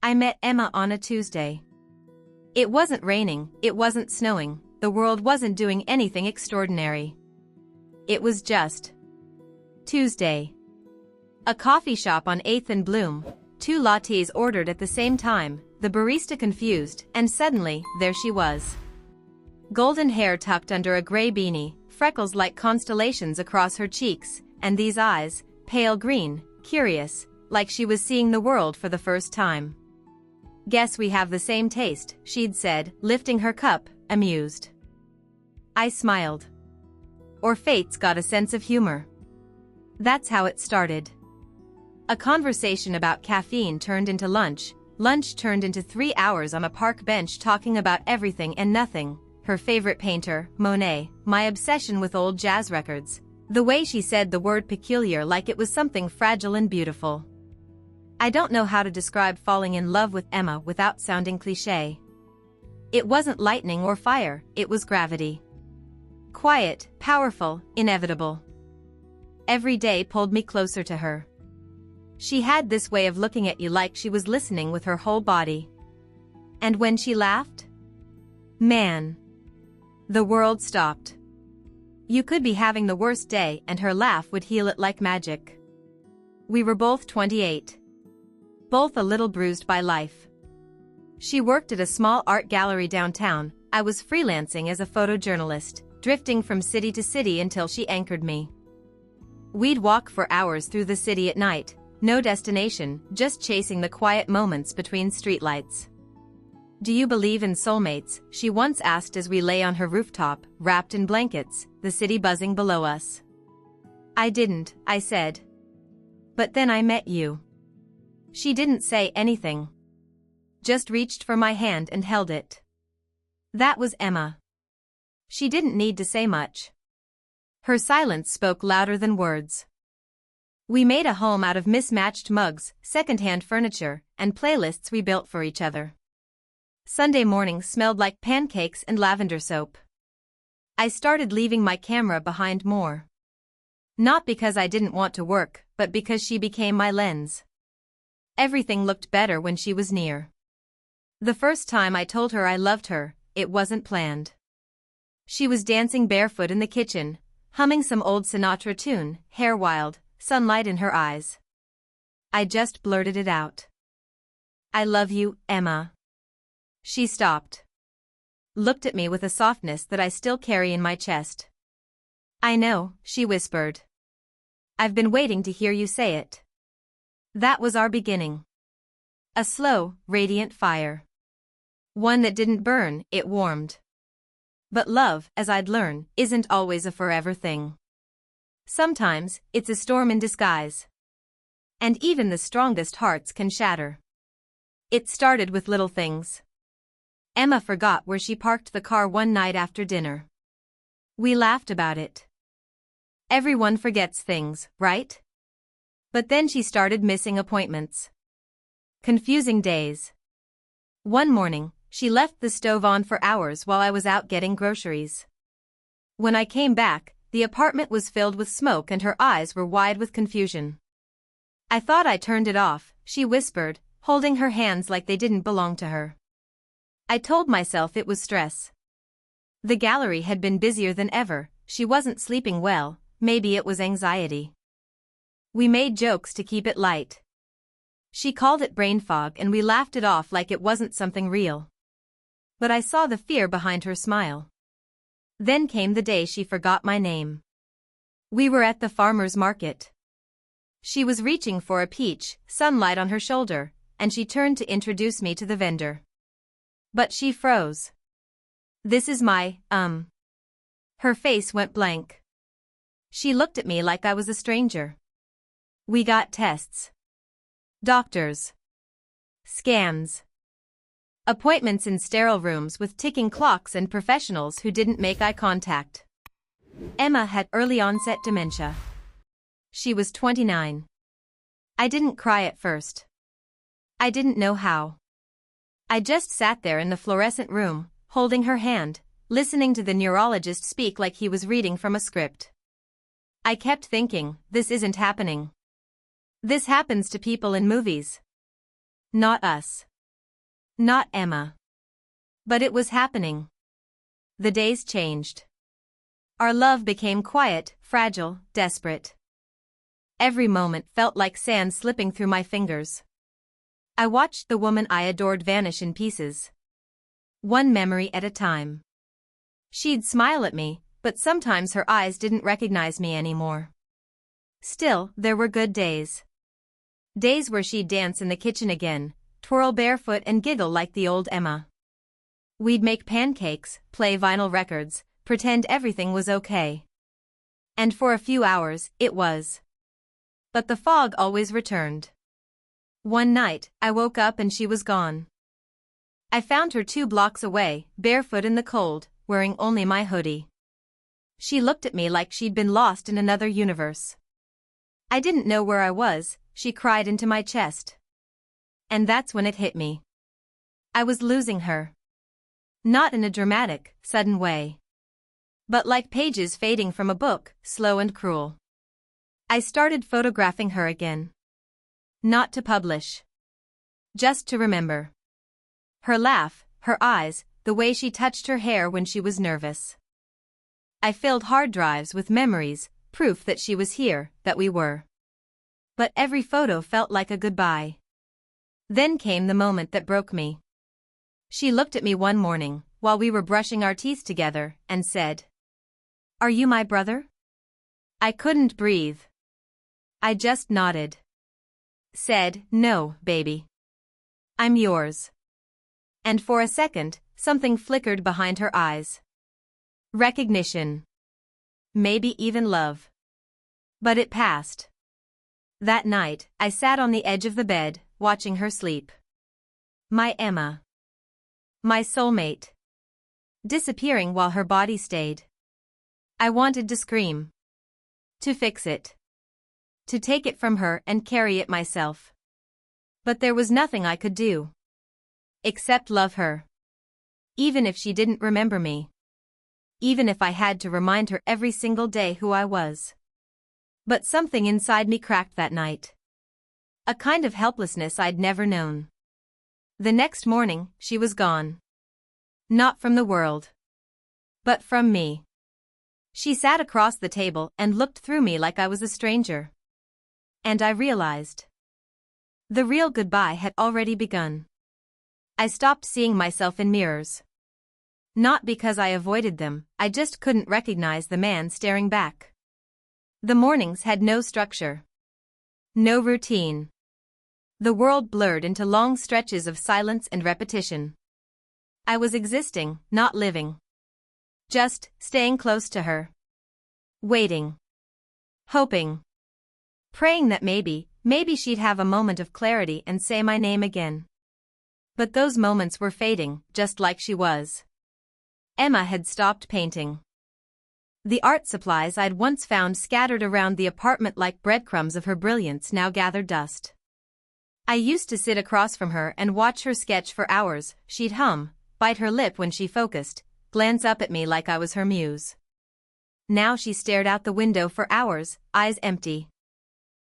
I met Emma on a Tuesday. It wasn't raining, it wasn't snowing, the world wasn't doing anything extraordinary. It was just Tuesday. A coffee shop on 8th and Bloom, 2 lattes ordered at the same time, the barista confused, and suddenly, there she was. Golden hair tucked under a gray beanie, freckles like constellations across her cheeks, and these eyes, pale green, curious, like she was seeing the world for the first time. "Guess we have the same taste," she'd said, lifting her cup, amused. I smiled. Or fate's got a sense of humor. That's how it started. A conversation about caffeine turned into lunch, lunch turned into 3 hours on a park bench talking about everything and nothing, her favorite painter, Monet, my obsession with old jazz records, the way she said the word peculiar like it was something fragile and beautiful. I don't know how to describe falling in love with Emma without sounding cliché. It wasn't lightning or fire, it was gravity. Quiet, powerful, inevitable. Every day pulled me closer to her. She had this way of looking at you like she was listening with her whole body. And when she laughed? Man. The world stopped. You could be having the worst day and her laugh would heal it like magic. We were both 28. Both a little bruised by life. She worked at a small art gallery downtown, I was freelancing as a photojournalist, drifting from city to city until she anchored me. We'd walk for hours through the city at night, no destination, just chasing the quiet moments between streetlights. "Do you believe in soulmates?" she once asked as we lay on her rooftop, wrapped in blankets, the city buzzing below us. "I didn't," I said. "But then I met you." She didn't say anything. Just reached for my hand and held it. That was Emma. She didn't need to say much. Her silence spoke louder than words. We made a home out of mismatched mugs, secondhand furniture, and playlists we built for each other. Sunday mornings smelled like pancakes and lavender soap. I started leaving my camera behind more. Not because I didn't want to work, but because she became my lens. Everything looked better when she was near. The first time I told her I loved her, it wasn't planned. She was dancing barefoot in the kitchen, humming some old Sinatra tune, hair wild, sunlight in her eyes. I just blurted it out. "I love you, Emma." She stopped. Looked at me with a softness that I still carry in my chest. "I know," she whispered. "I've been waiting to hear you say it." That was our beginning. A slow, radiant fire. One that didn't burn, it warmed. But love, as I'd learn, isn't always a forever thing. Sometimes, it's a storm in disguise. And even the strongest hearts can shatter. It started with little things. Emma forgot where she parked the car one night after dinner. We laughed about it. Everyone forgets things, right? But then she started missing appointments. Confusing days. One morning, she left the stove on for hours while I was out getting groceries. When I came back, the apartment was filled with smoke and her eyes were wide with confusion. "I thought I turned it off," she whispered, holding her hands like they didn't belong to her. I told myself it was stress. The gallery had been busier than ever, she wasn't sleeping well, maybe it was anxiety. We made jokes to keep it light. She called it brain fog and we laughed it off like it wasn't something real. But I saw the fear behind her smile. Then came the day she forgot my name. We were at the farmer's market. She was reaching for a peach, sunlight on her shoulder, and she turned to introduce me to the vendor. But she froze. "This is my, Her face went blank. She looked at me like I was a stranger. We got tests. Doctors. Scans. Appointments in sterile rooms with ticking clocks and professionals who didn't make eye contact. Emma had early onset dementia. She was 29. I didn't cry at first. I didn't know how. I just sat there in the fluorescent room, holding her hand, listening to the neurologist speak like he was reading from a script. I kept thinking, this isn't happening. This happens to people in movies. Not us. Not Emma. But it was happening. The days changed. Our love became quiet, fragile, desperate. Every moment felt like sand slipping through my fingers. I watched the woman I adored vanish in pieces. One memory at a time. She'd smile at me, but sometimes her eyes didn't recognize me anymore. Still, there were good days. Days where she'd dance in the kitchen again, twirl barefoot and giggle like the old Emma. We'd make pancakes, play vinyl records, pretend everything was okay. And for a few hours, it was. But the fog always returned. One night, I woke up and she was gone. I found her 2 blocks away, barefoot in the cold, wearing only my hoodie. She looked at me like she'd been lost in another universe. I didn't know where I was, she cried into my chest. And that's when it hit me. I was losing her. Not in a dramatic, sudden way. But like pages fading from a book, slow and cruel. I started photographing her again. Not to publish. Just to remember. Her laugh, her eyes, the way she touched her hair when she was nervous. I filled hard drives with memories, proof that she was here, that we were. But every photo felt like a goodbye. Then came the moment that broke me. She looked at me one morning, while we were brushing our teeth together, and said, "Are you my brother?" I couldn't breathe. I just nodded. Said, "No, baby. I'm yours." And for a second, something flickered behind her eyes. Recognition. Maybe even love. But it passed. That night, I sat on the edge of the bed, watching her sleep. My Emma. My soulmate. Disappearing while her body stayed. I wanted to scream. To fix it. To take it from her and carry it myself. But there was nothing I could do. Except love her. Even if she didn't remember me. Even if I had to remind her every single day who I was. But something inside me cracked that night. A kind of helplessness I'd never known. The next morning, she was gone. Not from the world. But from me. She sat across the table and looked through me like I was a stranger. And I realized. The real goodbye had already begun. I stopped seeing myself in mirrors. Not because I avoided them, I just couldn't recognize the man staring back. The mornings had no structure. No routine. The world blurred into long stretches of silence and repetition. I was existing, not living. Just staying close to her. Waiting. Hoping. Praying that maybe she'd have a moment of clarity and say my name again. But those moments were fading, just like she was. Emma had stopped painting. The art supplies I'd once found scattered around the apartment like breadcrumbs of her brilliance now gathered dust. I used to sit across from her and watch her sketch for hours. She'd hum, bite her lip when she focused, glance up at me like I was her muse. Now she stared out the window for hours, eyes empty.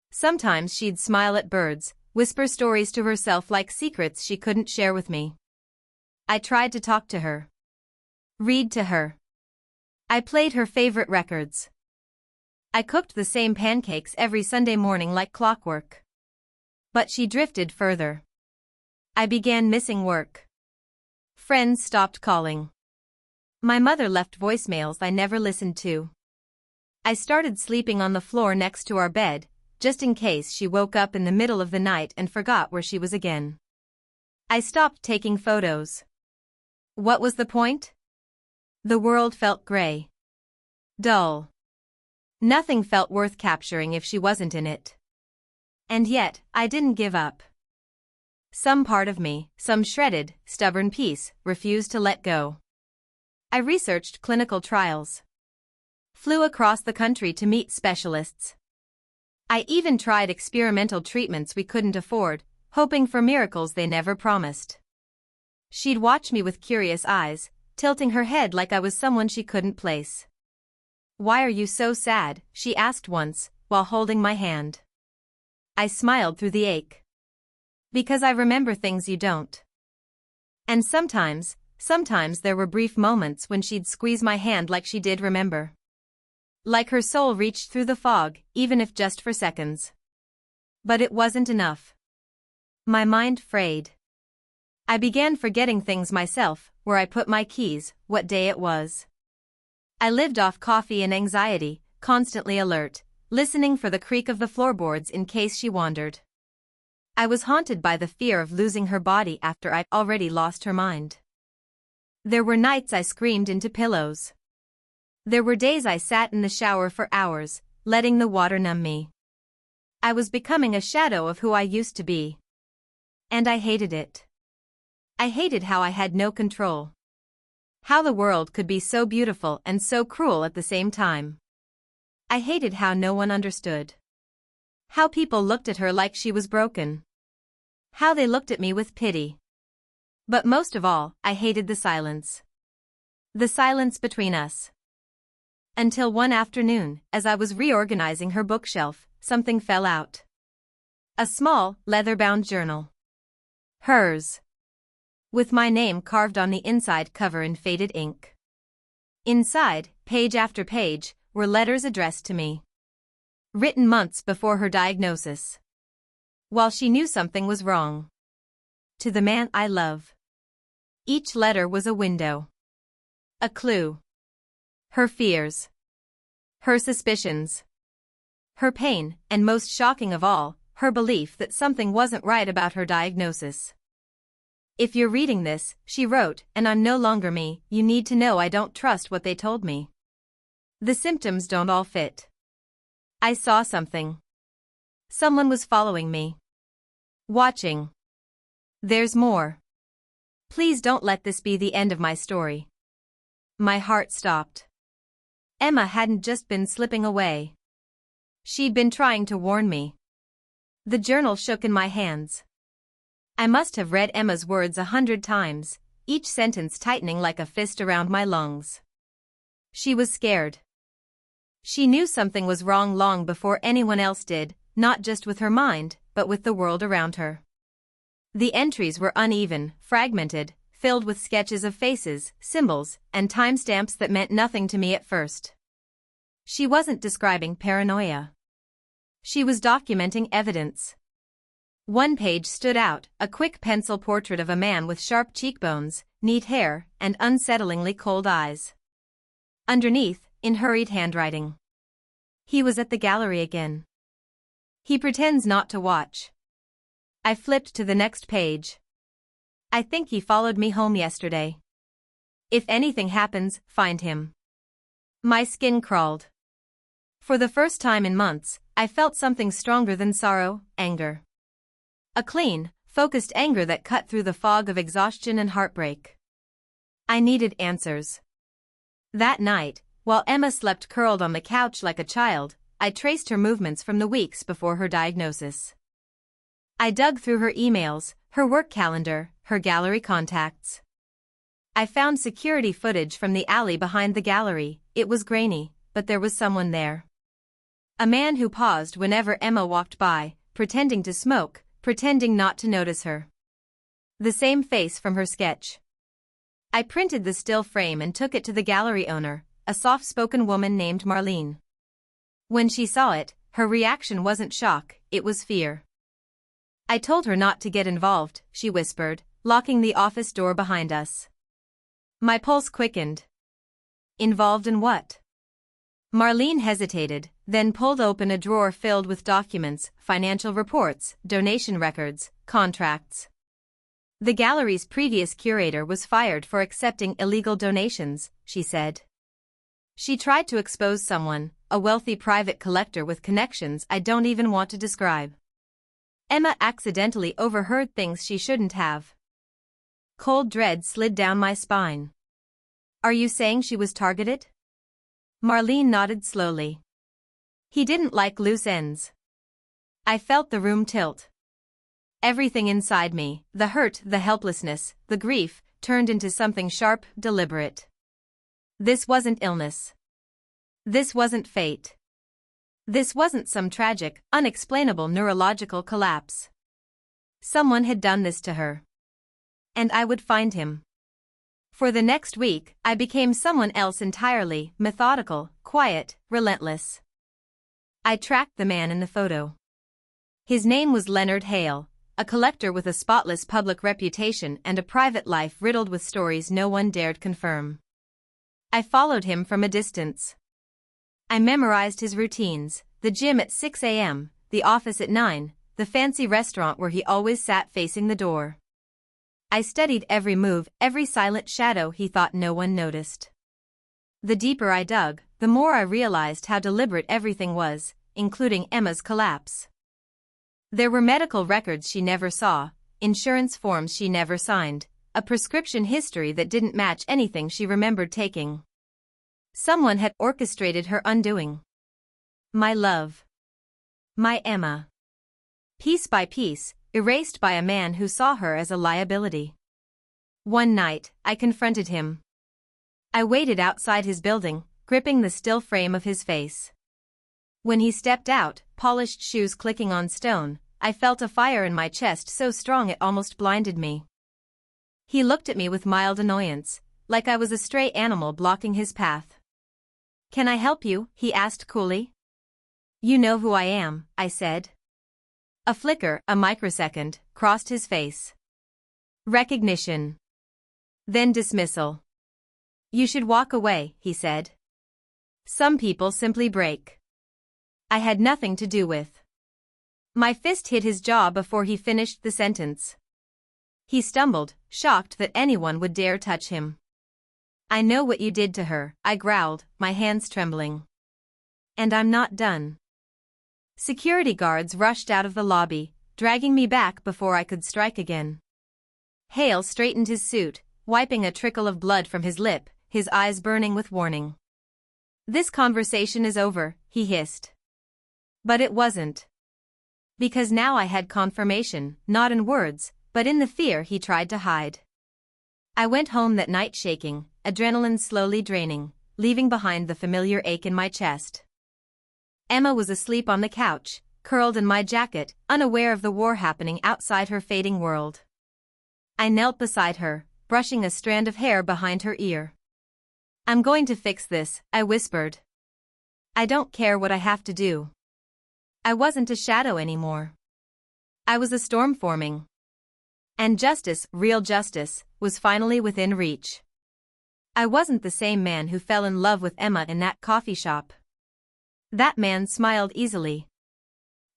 Sometimes she'd smile at birds, whisper stories to herself like secrets she couldn't share with me. I tried to talk to her. Read to her. I played her favorite records. I cooked the same pancakes every Sunday morning like clockwork. But she drifted further. I began missing work. Friends stopped calling. My mother left voicemails I never listened to. I started sleeping on the floor next to our bed, just in case she woke up in the middle of the night and forgot where she was again. I stopped taking photos. What was the point? The world felt gray. Dull. Nothing felt worth capturing if she wasn't in it. And yet, I didn't give up. Some part of me, some shredded, stubborn piece, refused to let go. I researched clinical trials. Flew across the country to meet specialists. I even tried experimental treatments we couldn't afford, hoping for miracles they never promised. She'd watch me with curious eyes, tilting her head like I was someone she couldn't place. "Why are you so sad?" she asked once, while holding my hand. I smiled through the ache. "Because I remember things you don't." And sometimes there were brief moments when she'd squeeze my hand like she did remember. Like her soul reached through the fog, even if just for seconds. But it wasn't enough. My mind frayed. I began forgetting things myself, where I put my keys, what day it was. I lived off coffee and anxiety, constantly alert, listening for the creak of the floorboards in case she wandered. I was haunted by the fear of losing her body after I'd already lost her mind. There were nights I screamed into pillows. There were days I sat in the shower for hours, letting the water numb me. I was becoming a shadow of who I used to be. And I hated it. I hated how I had no control. How the world could be so beautiful and so cruel at the same time. I hated how no one understood. How people looked at her like she was broken. How they looked at me with pity. But most of all, I hated the silence. The silence between us. Until one afternoon, as I was reorganizing her bookshelf, something fell out. A small, leather-bound journal. Hers. With my name carved on the inside cover in faded ink. Inside, page after page, were letters addressed to me. Written months before her diagnosis. While she knew something was wrong. To the man I love. Each letter was a window. A clue. Her fears. Her suspicions. Her pain, and most shocking of all, her belief that something wasn't right about her diagnosis. If you're reading this, she wrote, and I'm no longer me, you need to know I don't trust what they told me. The symptoms don't all fit. I saw something. Someone was following me. Watching. There's more. Please don't let this be the end of my story. My heart stopped. Emma hadn't just been slipping away. She'd been trying to warn me. The journal shook in my hands. I must have read Emma's words 100 times, each sentence tightening like a fist around my lungs. She was scared. She knew something was wrong long before anyone else did, not just with her mind, but with the world around her. The entries were uneven, fragmented, filled with sketches of faces, symbols, and timestamps that meant nothing to me at first. She wasn't describing paranoia. She was documenting evidence. One page stood out, a quick pencil portrait of a man with sharp cheekbones, neat hair, and unsettlingly cold eyes. Underneath, in hurried handwriting. He was at the gallery again. He pretends not to watch. I flipped to the next page. I think he followed me home yesterday. If anything happens, find him. My skin crawled. For the first time in months, I felt something stronger than sorrow, anger. A clean, focused anger that cut through the fog of exhaustion and heartbreak. I needed answers. That night, while Emma slept curled on the couch like a child, I traced her movements from the weeks before her diagnosis. I dug through her emails, her work calendar, her gallery contacts. I found security footage from the alley behind the gallery. It was grainy, but there was someone there. A man who paused whenever Emma walked by, pretending to smoke, pretending not to notice her. The same face from her sketch. I printed the still frame and took it to the gallery owner, a soft-spoken woman named Marlene. When she saw it, her reaction wasn't shock, it was fear. I told her not to get involved, she whispered, locking the office door behind us. My pulse quickened. Involved in what? Marlene hesitated, then pulled open a drawer filled with documents, financial reports, donation records, contracts. The gallery's previous curator was fired for accepting illegal donations, she said. She tried to expose someone, a wealthy private collector with connections I don't even want to describe. Emma accidentally overheard things she shouldn't have. Cold dread slid down my spine. Are you saying she was targeted? Marlene nodded slowly. He didn't like loose ends. I felt the room tilt. Everything inside me, the hurt, the helplessness, the grief, turned into something sharp, deliberate. This wasn't illness. This wasn't fate. This wasn't some tragic, unexplainable neurological collapse. Someone had done this to her. and I would find him. For the next week, I became someone else entirely, methodical, quiet, relentless. I tracked the man in the photo. His name was Leonard Hale, a collector with a spotless public reputation and a private life riddled with stories no one dared confirm. I followed him from a distance. I memorized his routines: the gym at 6 a.m., the office at 9, the fancy restaurant where he always sat facing the door. I studied every move, every silent shadow he thought no one noticed. The deeper I dug, the more I realized how deliberate everything was, including Emma's collapse. There were medical records she never saw, insurance forms she never signed, a prescription history that didn't match anything she remembered taking. Someone had orchestrated her undoing. My love. My Emma. Piece by piece, erased by a man who saw her as a liability. One night, I confronted him. I waited outside his building, gripping the still frame of his face. When he stepped out, polished shoes clicking on stone, I felt a fire in my chest so strong it almost blinded me. He looked at me with mild annoyance, like I was a stray animal blocking his path. "Can I help you?" he asked coolly. "You know who I am," I said. A flicker, a microsecond, crossed his face. Recognition. Then dismissal. "You should walk away," he said. "Some people simply break." I had nothing to do with. My fist hit his jaw before he finished the sentence. He stumbled, shocked that anyone would dare touch him. "I know what you did to her," I growled, my hands trembling. "And I'm not done." Security guards rushed out of the lobby, dragging me back before I could strike again. Hale straightened his suit, wiping a trickle of blood from his lip, his eyes burning with warning. "This conversation is over," he hissed. But it wasn't. Because now I had confirmation, not in words, but in the fear he tried to hide. I went home that night shaking, adrenaline slowly draining, leaving behind the familiar ache in my chest. Emma was asleep on the couch, curled in my jacket, unaware of the war happening outside her fading world. I knelt beside her, brushing a strand of hair behind her ear. "I'm going to fix this," I whispered. "I don't care what I have to do." I wasn't a shadow anymore. I was a storm forming. And justice, real justice, was finally within reach. I wasn't the same man who fell in love with Emma in that coffee shop. That man smiled easily.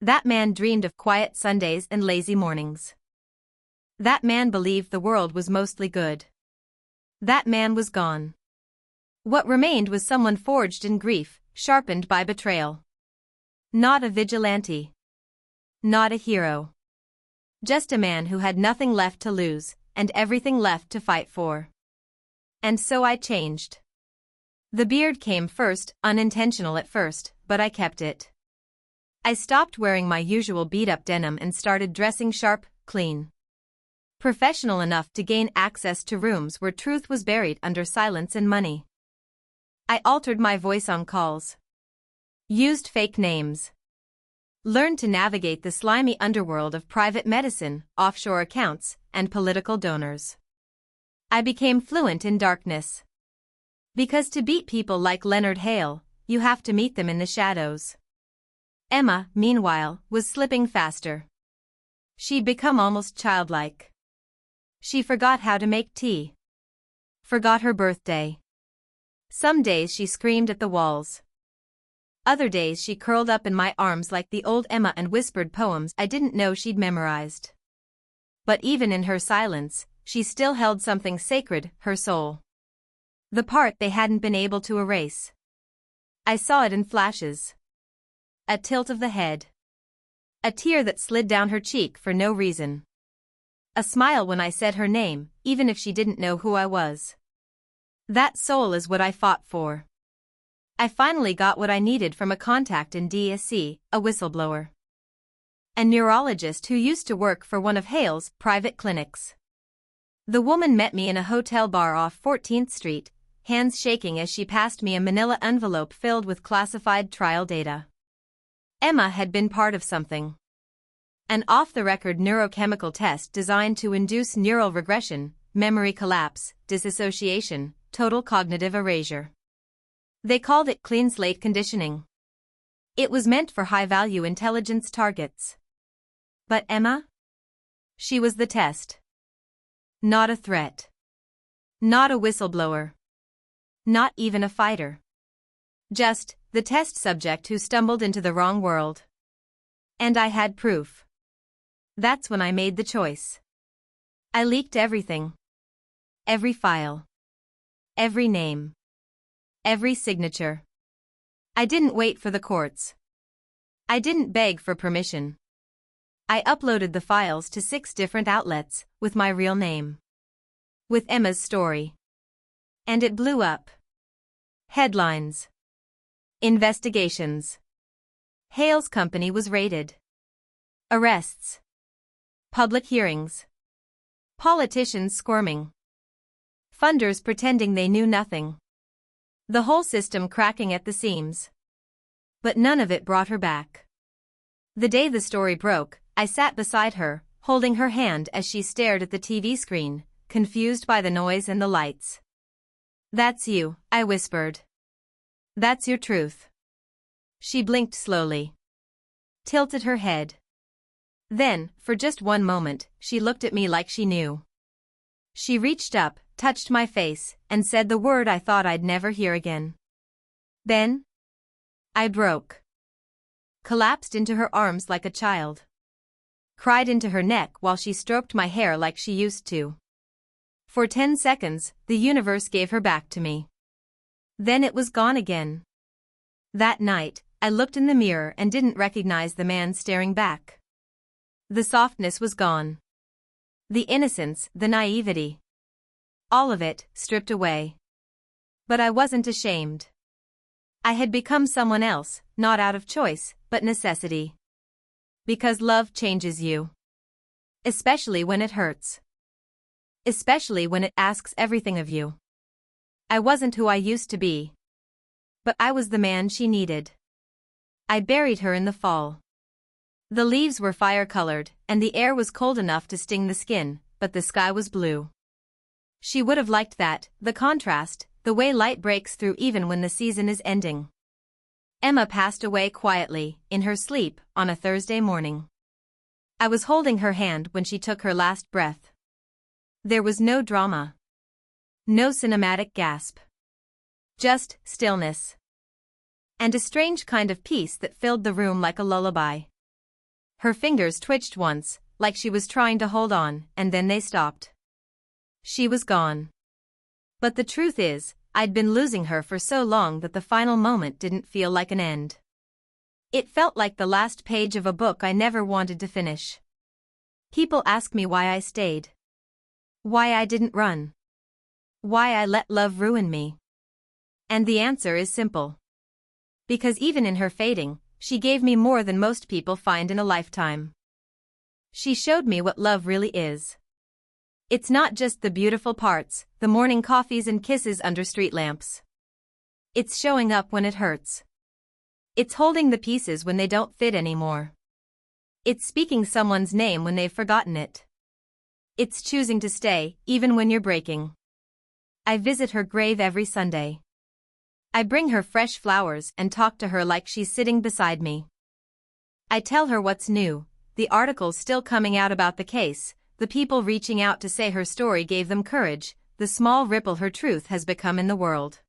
That man dreamed of quiet Sundays and lazy mornings. That man believed the world was mostly good. That man was gone. What remained was someone forged in grief, sharpened by betrayal. Not a vigilante. Not a hero. Just a man who had nothing left to lose, and everything left to fight for. And so I changed. The beard came first, unintentional at first, but I kept it. I stopped wearing my usual beat-up denim and started dressing sharp, clean. Professional enough to gain access to rooms where truth was buried under silence and money. I altered my voice on calls. Used fake names. Learned to navigate the slimy underworld of private medicine, offshore accounts, and political donors. I became fluent in darkness. Because to beat people like Leonard Hale, you have to meet them in the shadows. Emma, meanwhile, was slipping faster. She'd become almost childlike. She forgot how to make tea. Forgot her birthday. Some days she screamed at the walls. Other days she curled up in my arms like the old Emma and whispered poems I didn't know she'd memorized. But even in her silence, she still held something sacred, her soul. The part they hadn't been able to erase. I saw it in flashes. A tilt of the head. A tear that slid down her cheek for no reason. A smile when I said her name, even if she didn't know who I was. That soul is what I fought for. I finally got what I needed from a contact in DSC, a whistleblower. A neurologist who used to work for one of Hale's private clinics. The woman met me in a hotel bar off 14th Street, hands shaking as she passed me a manila envelope filled with classified trial data. Emma had been part of something. An off-the-record neurochemical test designed to induce neural regression, memory collapse, disassociation, total cognitive erasure. They called it clean slate conditioning. It was meant for high-value intelligence targets. But Emma? She was the test. Not a threat. Not a whistleblower. Not even a fighter. Just the test subject who stumbled into the wrong world. And I had proof. That's when I made the choice. I leaked everything. Every file. Every name. Every signature. I didn't wait for the courts. I didn't beg for permission. I uploaded the files to 6 different outlets, with my real name. With Emma's story. And it blew up. Headlines. Investigations. Hale's company was raided. Arrests. Public hearings. Politicians squirming. Funders pretending they knew nothing. The whole system cracking at the seams. But none of it brought her back. The day the story broke, I sat beside her, holding her hand as she stared at the TV screen, confused by the noise and the lights. "That's you," I whispered. "That's your truth." She blinked slowly. Tilted her head. Then, for just one moment, she looked at me like she knew. She reached up, touched my face, and said the word I thought I'd never hear again. "Ben?" I broke. Collapsed into her arms like a child. Cried into her neck while she stroked my hair like she used to. For 10 seconds, the universe gave her back to me. Then it was gone again. That night, I looked in the mirror and didn't recognize the man staring back. The softness was gone. The innocence, the naivety. All of it, stripped away. But I wasn't ashamed. I had become someone else, not out of choice, but necessity. Because love changes you. Especially when it hurts. Especially when it asks everything of you. I wasn't who I used to be. But I was the man she needed. I buried her in the fall. The leaves were fire-colored, and the air was cold enough to sting the skin, but the sky was blue. She would have liked that, the contrast, the way light breaks through even when the season is ending. Emma passed away quietly, in her sleep, on a Thursday morning. I was holding her hand when she took her last breath. There was no drama. No cinematic gasp. Just stillness. And a strange kind of peace that filled the room like a lullaby. Her fingers twitched once, like she was trying to hold on, and then they stopped. She was gone. But the truth is, I'd been losing her for so long that the final moment didn't feel like an end. It felt like the last page of a book I never wanted to finish. People ask me why I stayed. Why I didn't run. Why I let love ruin me. And the answer is simple. Because even in her fading, she gave me more than most people find in a lifetime. She showed me what love really is. It's not just the beautiful parts, the morning coffees and kisses under street lamps. It's showing up when it hurts. It's holding the pieces when they don't fit anymore. It's speaking someone's name when they've forgotten it. It's choosing to stay, even when you're breaking. I visit her grave every Sunday. I bring her fresh flowers and talk to her like she's sitting beside me. I tell her what's new, the articles still coming out about the case, the people reaching out to say her story gave them courage, the small ripple her truth has become in the world.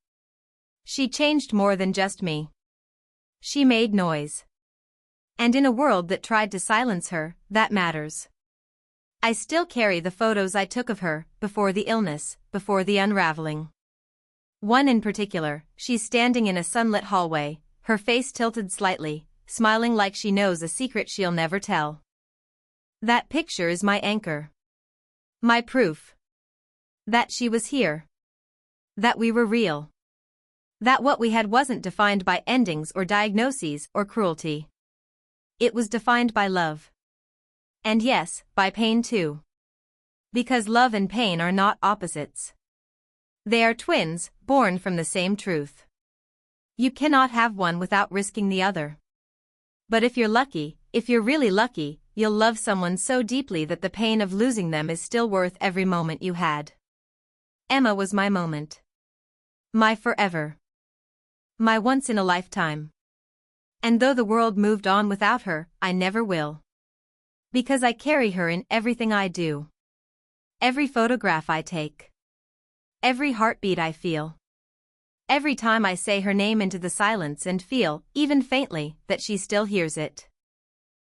She changed more than just me. She made noise. And in a world that tried to silence her, that matters. I still carry the photos I took of her, before the illness, before the unraveling. One in particular, she's standing in a sunlit hallway, her face tilted slightly, smiling like she knows a secret she'll never tell. That picture is my anchor. My proof. That she was here. That we were real. That what we had wasn't defined by endings or diagnoses or cruelty. It was defined by love. And yes, by pain too. Because love and pain are not opposites. They are twins, born from the same truth. You cannot have one without risking the other. But if you're lucky, if you're really lucky, you'll love someone so deeply that the pain of losing them is still worth every moment you had. Emma was my moment. My forever. My once in a lifetime. And though the world moved on without her, I never will. Because I carry her in everything I do. Every photograph I take. Every heartbeat I feel. Every time I say her name into the silence and feel, even faintly, that she still hears it.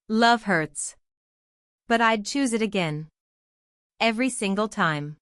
Love hurts. But I'd choose it again. Every single time.